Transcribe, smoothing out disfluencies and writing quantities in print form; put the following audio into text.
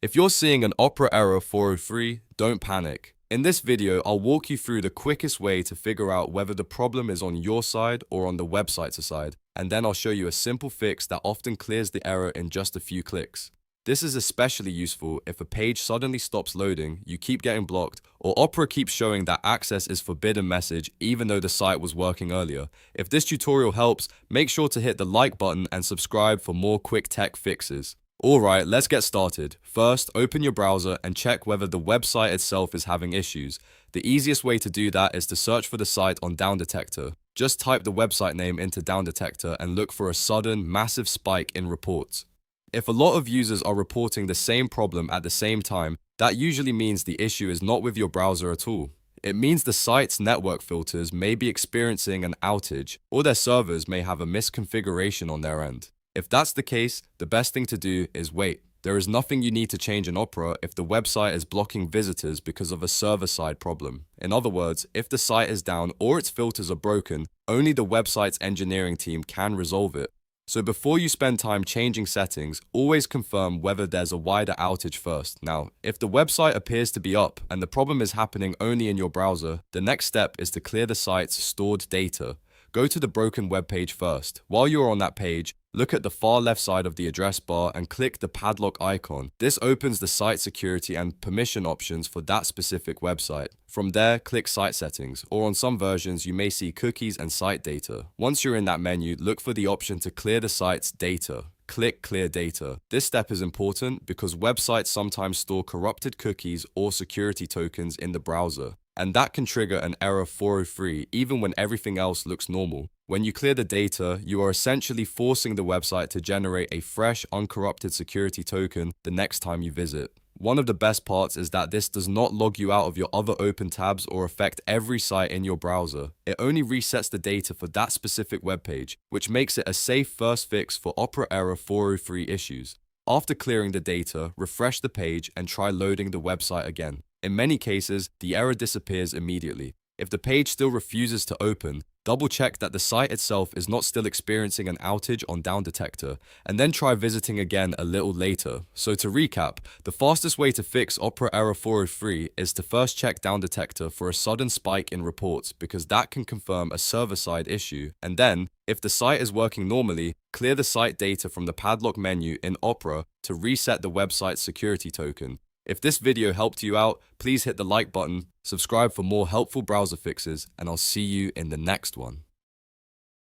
If you're seeing an Opera error 403, don't panic. In this video, I'll walk you through the quickest way to figure out whether the problem is on your side or on the website's side, and then I'll show you a simple fix that often clears the error in just a few clicks. This is especially useful if a page suddenly stops loading, you keep getting blocked, or Opera keeps showing that access is forbidden message even though the site was working earlier. If this tutorial helps, make sure to hit the like button and subscribe for more quick tech fixes. Alright, let's get started. First, open your browser and check whether the website itself is having issues. The easiest way to do that is to search for the site on DownDetector. Just type the website name into DownDetector and look for a sudden, massive spike in reports. If a lot of users are reporting the same problem at the same time, that usually means the issue is not with your browser at all. It means the site's network filters may be experiencing an outage, or their servers may have a misconfiguration on their end. If that's the case, the best thing to do is wait. There is nothing you need to change in Opera if the website is blocking visitors because of a server-side problem. In other words, if the site is down or its filters are broken, only the website's engineering team can resolve it. So before you spend time changing settings, always confirm whether there's a wider outage first. Now, if the website appears to be up and the problem is happening only in your browser, the next step is to clear the site's stored data. Go to the broken web page first. While you're on that page, look at the far left side of the address bar and click the Padlock icon. This opens the site security and permission options for that specific website. From there, click Site Settings, or on some versions you may see Cookies and Site Data. Once you're in that menu, look for the option to clear the site's data. Click Clear Data. This step is important because websites sometimes store corrupted cookies or security tokens in the browser, and that can trigger an error 403 even when everything else looks normal. When you clear the data, you are essentially forcing the website to generate a fresh, uncorrupted security token the next time you visit. One of the best parts is that this does not log you out of your other open tabs or affect every site in your browser. It only resets the data for that specific web page, which makes it a safe first fix for Opera error 403 issues. After clearing the data, refresh the page and try loading the website again. In many cases, the error disappears immediately. If the page still refuses to open, double-check that the site itself is not still experiencing an outage on DownDetector, and then try visiting again a little later. So to recap, the fastest way to fix Opera error 403 is to first check DownDetector for a sudden spike in reports, because that can confirm a server-side issue, and then, if the site is working normally, clear the site data from the Padlock menu in Opera to reset the website's security token. If this video helped you out, please hit the like button, subscribe for more helpful browser fixes, and I'll see you in the next one.